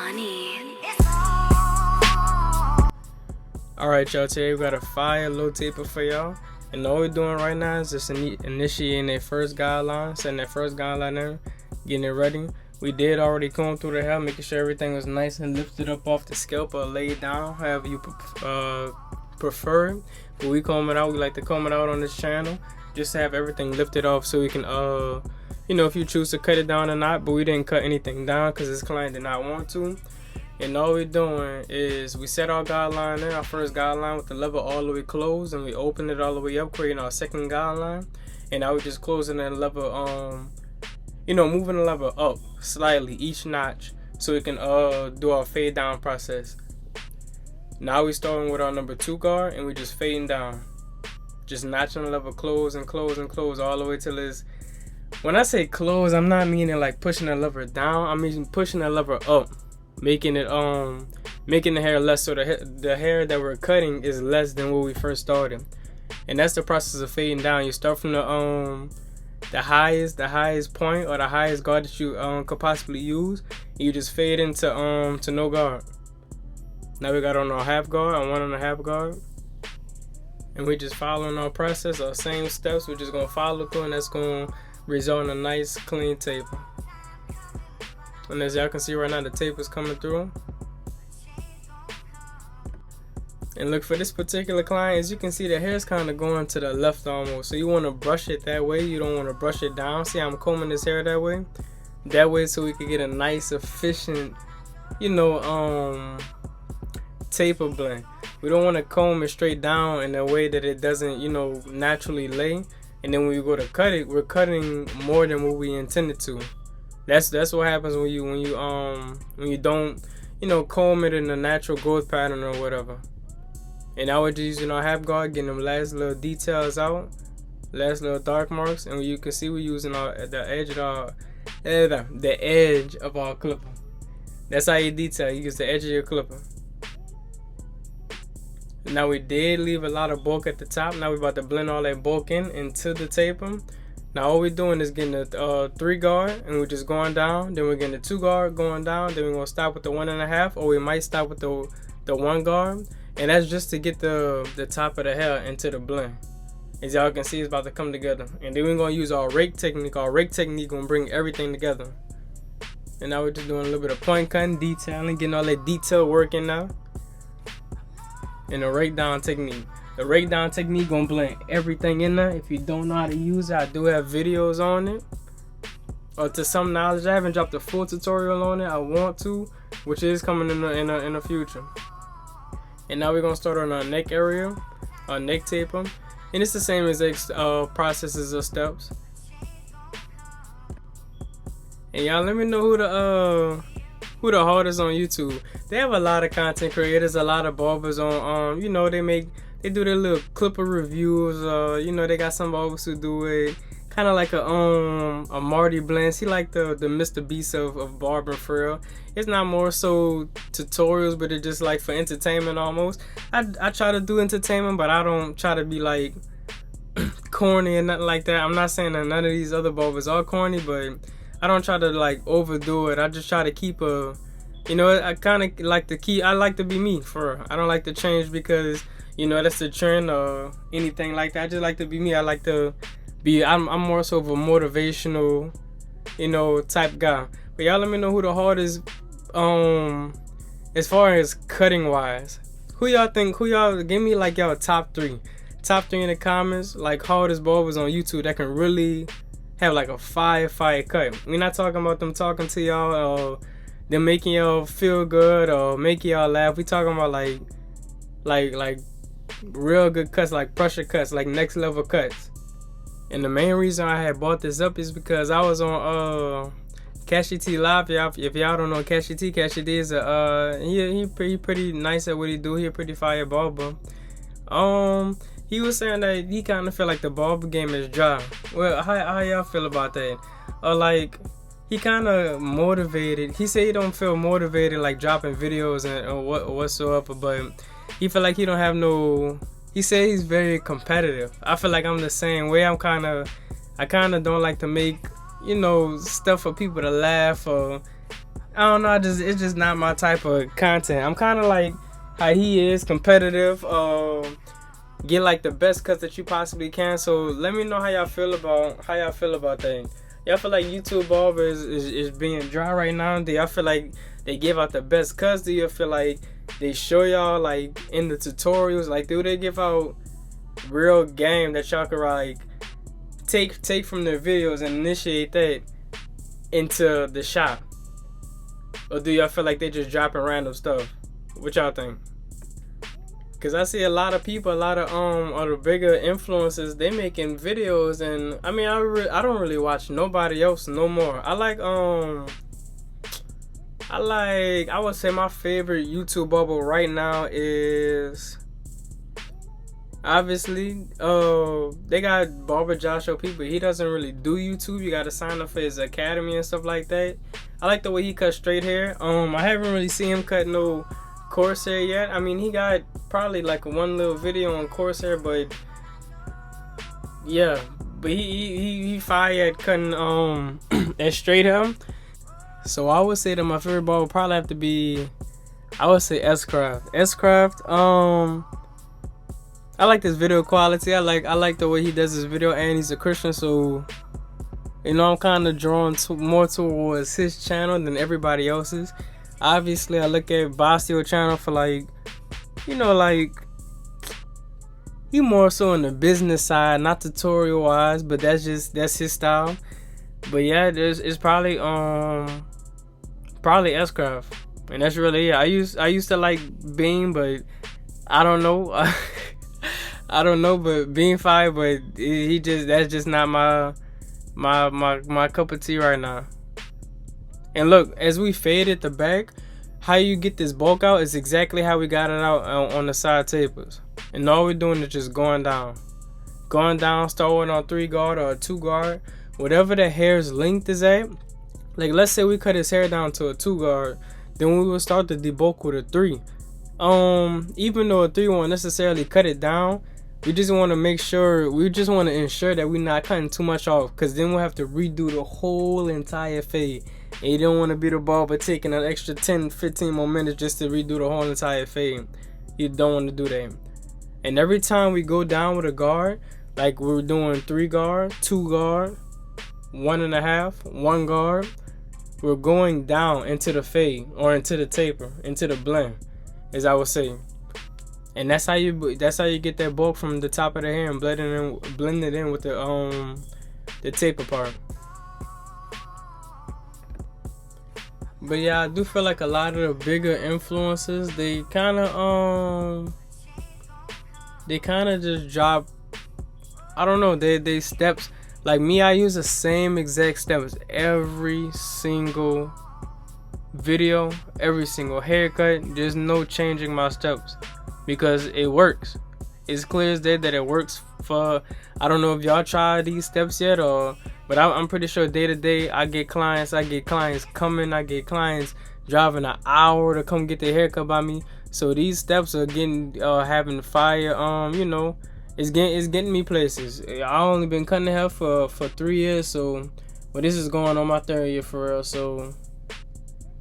money. Alright, y'all, today we got a fire low taper for y'all. And all we're doing right now is just initiating that first guideline, setting that first guideline in, getting it ready. We did already comb through the hair, making sure everything was nice and lifted up off the scalp or laid down, however you prefer it. But we comb it out, we like to comb it out on this channel, just to have everything lifted off so we can, you know, if you choose to cut it down or not. But we didn't cut anything down because this client did not want to. And all we're doing is we set our guideline in, our first guideline with the lever all the way closed, and we open it all the way up, creating our second guideline. And now we're just closing that lever, you know, moving the lever up slightly each notch so we can do our fade down process. Now we're starting with our number 2 guard, and we're just fading down, just notching the lever close and close and close all the way till it's, when I say close, I'm not meaning like pushing the lever down, I mean pushing the lever up, making it making the hair less, so the hair that we're cutting is less than what we first started. And that's the process of fading down. You start from the highest point or the highest guard that you could possibly use, and you just fade into to no guard. Now we got on our half guard, on 1.5 guard, and we're just following our process, our same steps. We're just gonna follow through, and that's gonna result in a nice clean taper. And as y'all can see right now, the tape is coming through. And look, for this particular client, as you can see, the hair is kind of going to the left almost. So you want to brush it that way. You don't want to brush it down. See how I'm combing this hair that way? That way so we can get a nice, efficient, you know, taper blend. We don't want to comb it straight down in a way that it doesn't, you know, naturally lay. And then when we go to cut it, we're cutting more than what we intended to. That's what happens when you don't, you know, comb it in a natural growth pattern or whatever. And now we're just using our half guard, getting them last little details out, last little dark marks, and you can see we're using the edge of our clipper. That's how you detail. You use the edge of your clipper. Now we did leave a lot of bulk at the top. Now we're about to blend all that bulk into the taper. Now all we're doing is getting the 3 guard, and we're just going down. Then we're getting the 2 guard, going down. Then we're gonna stop with the 1.5, or we might stop with the 1 guard. And that's just to get the top of the hair into the blend. As y'all can see, it's about to come together. And then we're gonna use our rake technique. Our rake technique gonna bring everything together. And now we're just doing a little bit of point cutting, detailing, getting all that detail working now. And the rake down technique. The rake down technique gonna blend everything in there. If you don't know how to use it, I do have videos on it. Or to some knowledge, I haven't dropped a full tutorial on it. I want to, which is coming in the future. And now we're gonna start on our neck area, our neck taper, and it's the same exact processes or steps. And y'all, let me know who the hardest on YouTube. They have a lot of content creators, a lot of barbers on. You know, they do their little clipper reviews. You know, they got some barbers who do it kind of like a Marty blends. He like the Mr. Beast of Barber for real. It's not more so tutorials, but it's just like for entertainment almost. I try to do entertainment, but I don't try to be like corny and nothing like that. I'm not saying that none of these other barbers are corny, but I don't try to like overdo it. I just try to keep a, you know, I kind of like to I like to be me for real. I don't like to change because, you know, that's the trend or anything like that. I just like to be me. I like to be, I'm more so of a motivational, you know, type guy. But y'all let me know who the hardest, as far as cutting wise. Who y'all, give me like y'all top 3 in the comments, like hardest barbers on YouTube that can really have like a fire cut. We're not talking about them talking to y'all or them making y'all feel good or making y'all laugh. We talking about like real good cuts, like pressure cuts, like next level cuts. And the main reason I had bought this up is because I was on Cashy T Live. If y'all don't know Cashy T is he pretty nice at what he do. He a pretty fire barber. He was saying that he kind of feel like the barber game is dry. Well, how y'all feel about that? Or like he kind of motivated. He said he don't feel motivated like dropping videos and whatsoever, but he feel like he don't have no. He said he's very competitive. I feel like I'm the same way. I kind of don't like to make, you know, stuff for people to laugh or I don't know. It's just not my type of content. I'm kind of like how he is, competitive. Get like the best cuts that you possibly can. So let me know how y'all feel about that. Y'all feel like YouTube Barber is being dry right now? Do y'all feel like they give out the best cuts? Do you feel like they show y'all like in the tutorials? Like, do they give out real game that y'all can like take from their videos and initiate that into the shop? Or do y'all feel like they just dropping random stuff? What y'all think? Cause I see a lot of people, a lot of the bigger influencers, they making videos, and I mean I don't really watch nobody else no more. I would say my favorite YouTube bubble right now is obviously they got Barber Joshua people. He doesn't really do YouTube. You gotta sign up for his academy and stuff like that. I like the way he cuts straight hair. I haven't really seen him cut no coarse hair yet. I mean, he got probably like one little video on coarse hair, but yeah, but he fire at cutting that straight hair. So I would say that my favorite barber would probably have to be, I would say S-Craft. I like this video quality. I like the way he does his video, and he's a Christian, so you know I'm kind of drawn more towards his channel than everybody else's. Obviously, I look at Bastio channel for like, you know, like he more so on the business side, not tutorial wise, but that's his style. But yeah, it's probably S-Craft, and that's really it. I used to like Beam, but I don't know. I don't know, but Beam fire, but that's just not my cup of tea right now. And look, as we faded the back, how you get this bulk out is exactly how we got it out on the side tapers. And all we're doing is just going down, starting on 3 guard or a 2 guard, whatever the hair's length is at. Like, let's say we cut his hair down to a 2 guard, then we will start the debulk with a 3. Even though a 3 won't necessarily cut it down, we just want to ensure that we're not cutting too much off, because then we'll have to redo the whole entire fade. And you don't want to be the barber taking an extra 10-15 more minutes just to redo the whole entire fade. You don't want to do that. And every time we go down with a guard, like we're doing 3 guard, 2 guard, 1.5, 1 guard, we're going down into the fade or into the taper, into the blend, as I would say. And that's how you get that bulk from the top of the hair and blend it in with the taper part. But yeah, I do feel like a lot of the bigger influencers, they kind of just drop, I don't know, they steps. Like me, I use the same exact steps every single video, every single haircut. There's no changing my steps because it works. It's clear as day that it works for, I don't know if y'all tried these steps yet, but I'm pretty sure day to day I get clients coming, I get clients driving an hour to come get their haircut by me. So these steps are having fire, you know, it's getting me places. I only been cutting hair for 3 years, so but this is going on my 3rd year for real. So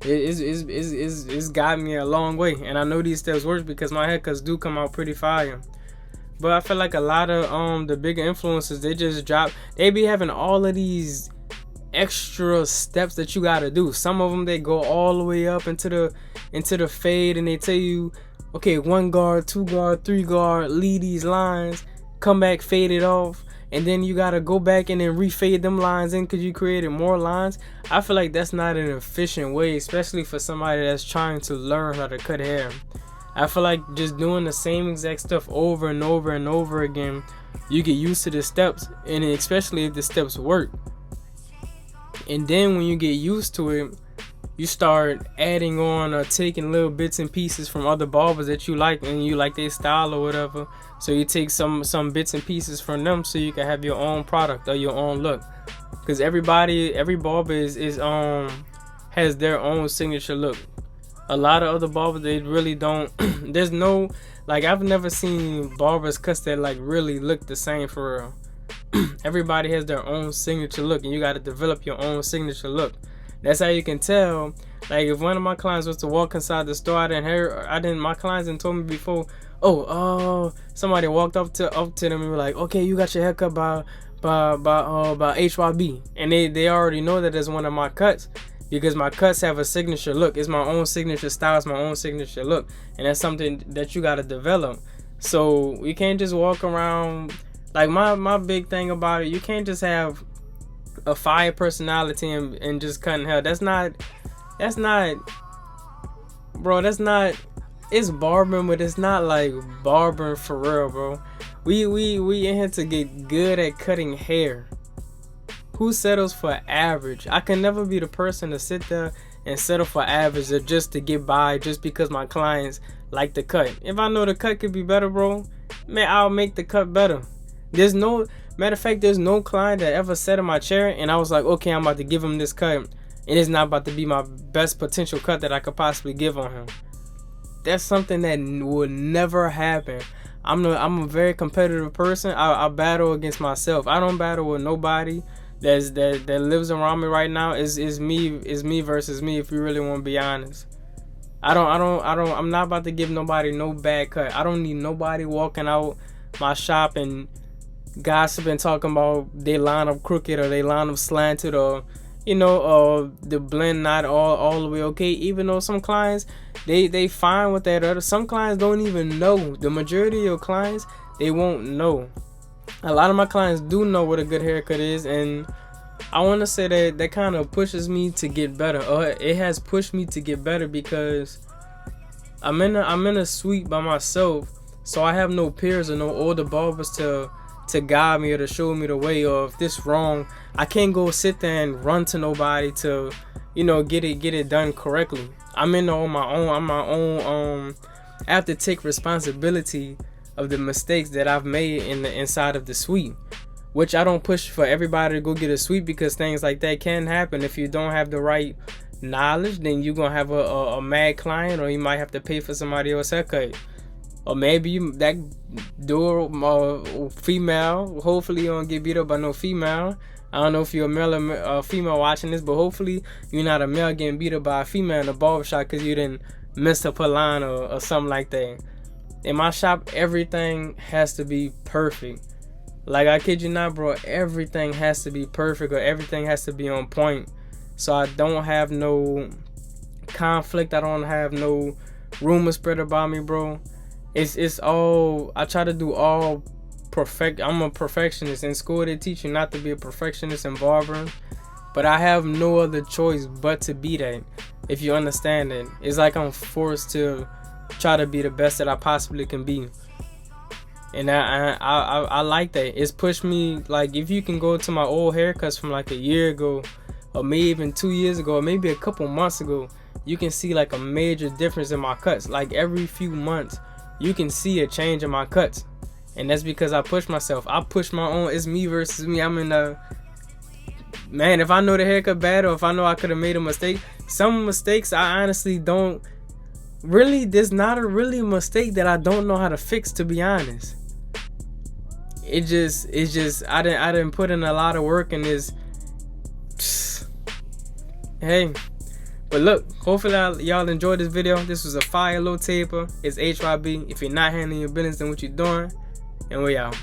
it's got me a long way, and I know these steps work because my haircuts do come out pretty fire. But I feel like a lot of the bigger influencers, they be having all of these extra steps that you gotta do. Some of them, they go all the way up into the fade, and they tell you, okay, 1 guard, 2 guard, 3 guard, leave these lines, come back, fade it off, and then you gotta go back and then refade them lines in because you created more lines. I feel like that's not an efficient way, especially for somebody that's trying to learn how to cut hair. I feel like just doing the same exact stuff over and over and over again, you get used to the steps, and especially if the steps work. And then when you get used to it, you start adding on or taking little bits and pieces from other barbers that you like, and you like their style or whatever. So you take some bits and pieces from them so you can have your own product or your own look. Because every barber has their own signature look. A lot of other barbers, they really don't. There's no, like, I've never seen barbers cuts that like really look the same for real. Everybody has their own signature look, and you got to develop your own signature look. That's how you can tell. Like if one of my clients was to walk inside the store, my clients didn't told me before, somebody walked up to them and were like, okay, you got your haircut by HYB, and they already know that it's one of my cuts, because my cuts have a signature look. It's my own signature style, it's my own signature look, and that's something that you got to develop. So you can't just walk around like my big thing about it. You can't just have a fire personality and just cutting hair. That's not, bro. That's not. It's barbering, but it's not like barbering for real, bro. We in here to get good at cutting hair. Who settles for average? I can never be the person to sit there and settle for average or just to get by just because my clients like the cut. If I know the cut could be better, bro, man, I'll make the cut better. There's no matter of fact, there's no client that ever sat in my chair and I was like, okay, I'm about to give him this cut, and it's not about to be my best potential cut that I could possibly give on him. That's something that will never happen. I'm a very competitive person. I battle against myself. I don't battle with nobody that lives around me right now. Is me versus me, if you really want to be honest. I'm not about to give nobody no bad cut. I don't need nobody walking out my shop and gossiping, talking about they line up crooked or they line up slanted, or the blend not all the way okay. Even though some clients they fine with that, some clients don't even know. The majority of your clients, they won't know. A lot of my clients do know what a good haircut is, and I want to say that kind of pushes me to get better. It has pushed me to get better because I'm in a suite by myself, so I have no peers or no older barbers to guide me or to show me the way. Or if this wrong, I can't go sit there and run to nobody to get it done correctly. I'm in there on my own. I'm my own. I have to take responsibility of the mistakes that I've made inside of the suite, which I don't push for everybody to go get a suite, because things like that can happen. If you don't have the right knowledge, then you're gonna have a mad client, or you might have to pay for somebody else's haircut. Or maybe that dude, female, hopefully you don't get beat up by no female. I don't know if you're a male or female watching this, but hopefully you're not a male getting beat up by a female in the barbershop because you didn't miss up a line or something like that. In my shop, everything has to be perfect. Like, I kid you not, bro, everything has to be perfect, or everything has to be on point. So I don't have no conflict. I don't have no rumors spread about me, bro. It's all, I try to do all perfect. I'm a perfectionist. In school they teach you not to be a perfectionist in barbering, but I have no other choice but to be that. If you understand it, it's like I'm forced to try to be the best that I possibly can be. And I like that. It's pushed me. Like, if you can go to my old haircuts from like a year ago, or maybe even 2 years ago, or maybe a couple months ago, you can see like a major difference in my cuts. Like every few months you can see a change in my cuts, and that's because I push myself. I push my own. It's me versus me. I'm in the man. If I know the haircut bad, or if I know I could have made a mistake, some mistakes I honestly don't really. There's not a really mistake that I don't know how to fix, to be honest. It's just I didn't put in a lot of work in this. Hey. But look, hopefully y'all enjoyed this video. This was a fire low taper. It's HYB. If you're not handling your business, then what you doing? And we out.